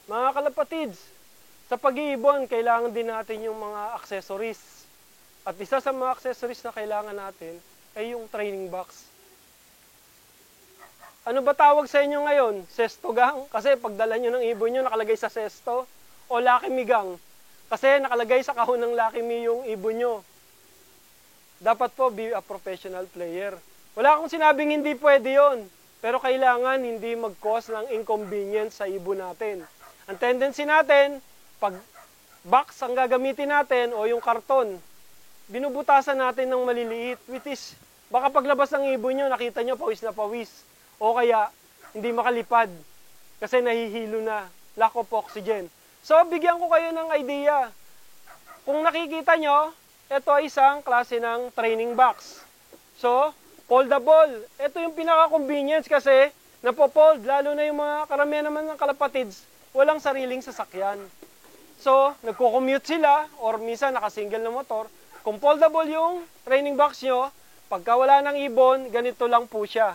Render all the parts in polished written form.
Mga kalapatids, sa pag-iibon, kailangan din natin yung mga accessories. At isa sa mga accessories na kailangan natin ay yung training box. Ano ba tawag sa inyo ngayon? Sesto gang? Kasi pagdala nyo ng ibon nyo, nakalagay sa sesto. O Lucky Me gang? Kasi nakalagay sa kahon ng Lucky Me yung ibon nyo. Dapat po be a professional player. Wala akong sinabing hindi pwede yon, pero kailangan hindi mag-cause ng inconvenience sa ibon natin. Ang tendency natin, pag box ang gagamitin natin o yung karton, binubutasan natin ng maliliit, which is baka paglabas ng ibon nyo, nakita nyo pawis na pawis. O kaya, hindi makalipad kasi nahihilo na, lack of oxygen. So, bigyan ko kayo ng idea. Kung nakikita nyo, ito ay isang klase ng training box. So, foldable. Ito yung pinaka-convenience kasi napopold, lalo na yung mga karamihan naman ng kalapatids, walang sariling sasakyan. So, nagko-commute sila or minsan nakasingle na motor. Kung foldable yung training box nyo, pagka wala ng ibon, ganito lang po siya.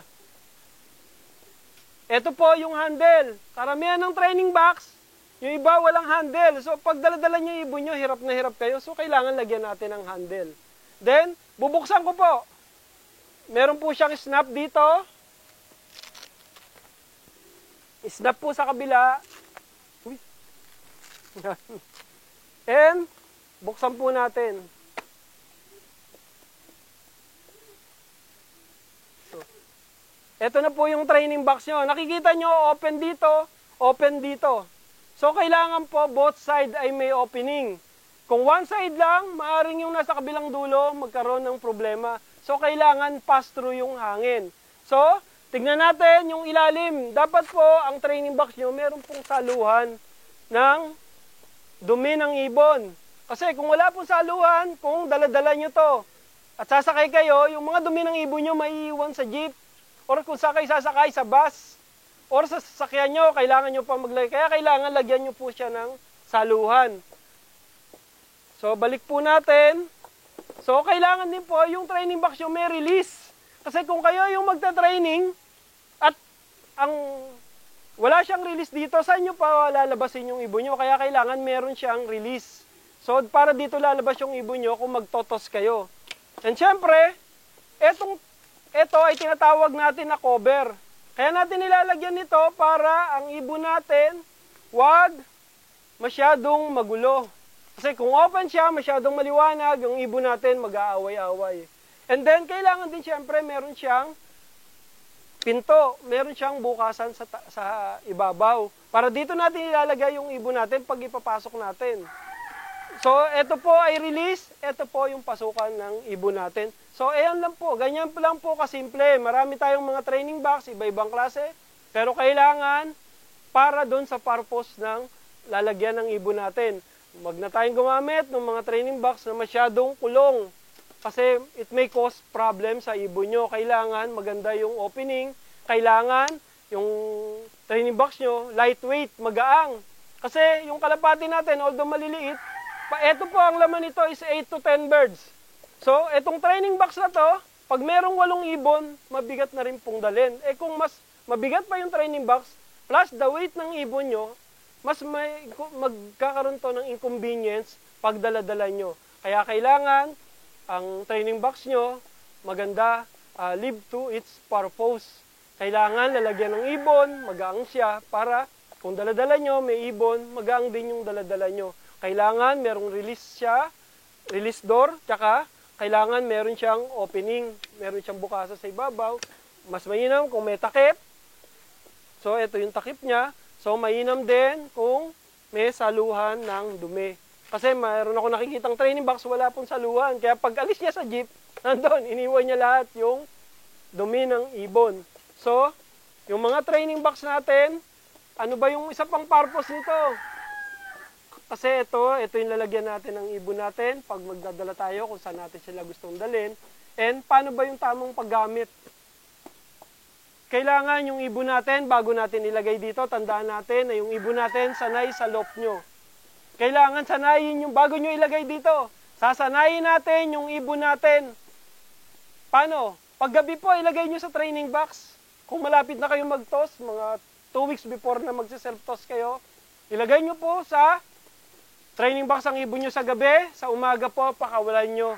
Ito po yung handle. Karamihan ng training box, yung iba walang handle. So, pag daladala nyo yung ibon nyo, hirap na hirap kayo. So, kailangan lagyan natin ng handle. Then, bubuksan ko po. Meron po siyang snap dito. Snap po sa kabila. Uy. And, buksan po natin. Ito na po yung training box nyo. Nakikita nyo, open dito, open dito. So, kailangan po both side ay may opening. Kung one side lang, maaaring yung nasa kabilang dulo magkaroon ng problema. So, kailangan pass through yung hangin. So, tignan natin yung ilalim. Dapat po, ang training box nyo, meron pong saluhan ng dumi ng ibon. Kasi kung wala pong saluhan, kung daladala nyo to, at sasakay kayo, yung mga dumi ng ibon nyo maiiwan sa jeep. Or kung sasakay sa bus, or sa sasakyan nyo, kailangan nyo pa maglagay. Kaya kailangan lagyan nyo po siya ng saluhan. So, balik po natin. So, kailangan din po yung training box nyo may release. Kasi kung kayo yung magta-training, at wala siyang release dito, saan nyo pa lalabasin yung ibon nyo? Kaya kailangan meron siyang release. So, para dito lalabas yung ibon nyo kung magtotos kayo. And syempre, ito ay tinatawag natin na cover. Kaya natin nilalagyan nito para ang ibon natin wag masyadong magulo. Kasi kung open siya, masyadong maliwanag, yung ibon natin mag-aaway-aaway. And then, kailangan din siyempre meron siyang pinto, meron siyang bukasan sa ibabaw. Para dito natin ilalagay yung ibon natin pag ipapasok natin. So, ito po ay release, ito po yung pasukan ng ibon natin. So, ayan lang po, ganyan lang po kasimple. Marami tayong mga training box, iba-ibang klase, pero kailangan para doon sa purpose ng lalagyan ng ibon natin. Wag na tayong gumamit ng mga training box na masyadong kulong kasi it may cause problem sa ibon nyo. Kailangan maganda yung opening, kailangan yung training box nyo lightweight, magaang. Kasi yung kalapati natin, although maliliit, ito po ang laman nito is 8 to 10 birds. So, itong training box na to, pag merong 8 ibon, mabigat na rin pong dalhin. Eh kung mas mabigat pa yung training box, plus the weight ng ibon nyo, mas magkakaroon to ng inconvenience pag dala-dala nyo. Kaya kailangan, ang training box nyo, maganda, live to its purpose. Kailangan lalagyan ng ibon, magaang siya, para kung dala-dala nyo, may ibon, magaang din yung dala-dala nyo. Kailangan merong release siya, release door, tsaka kailangan meron siyang opening, meron siyang bukasan sa ibabaw. Mas mainam kung may takip. So, ito yung takip niya. So, mainam din kung may saluhan ng dumi. Kasi mayroon ako nakikitang training box, wala pong saluhan. Kaya pag alis niya sa jeep, nandun, iniwan niya lahat yung dumi ng ibon. So, yung mga training box natin, ano ba yung isa pang purpose nito? Kasi ito yung lalagyan natin ng ibon natin pag magdadala tayo kung saan natin sila gustong dalhin. And paano ba yung tamang paggamit? Kailangan yung ibon natin, bago natin ilagay dito, tandaan natin na yung ibon natin sanay sa loft nyo. Kailangan sanayin yung, bago nyo ilagay dito, sasanayin natin yung ibon natin. Paano? Paggabi po, ilagay nyo sa training box. Kung malapit na kayo mag-toss, mga 2 weeks before na magsi-self-toss kayo, Ilagay nyo po sa training box ang ibon nyo sa gabi, sa umaga po, pakawalan nyo.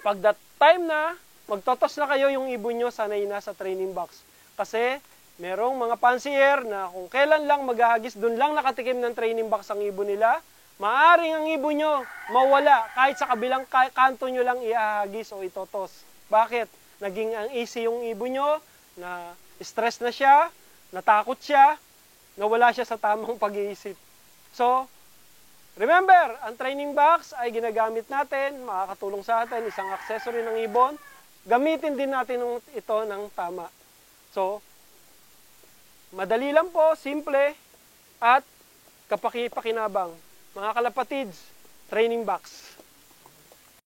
Pag that time na, magtotos na kayo yung ibon nyo, sanay na sa training box. Kasi, merong mga pansier na kung kailan lang maghahagis, dun lang nakatikim ng training box ang ibon nila, maaring ang ibon nyo mawala kahit sa kabilang kanto nyo lang ihahagis o itotos. Bakit? Naging ang easy yung ibon nyo, na stress na siya, natakot siya, nawala siya sa tamang pag-iisip. So, remember, ang training box ay ginagamit natin, makakatulong sa atin, isang accessory ng ibon. Gamitin din natin ito ng tama. So, madali lang po, simple, at kapaki-pakinabang. Mga kalapatids, training box.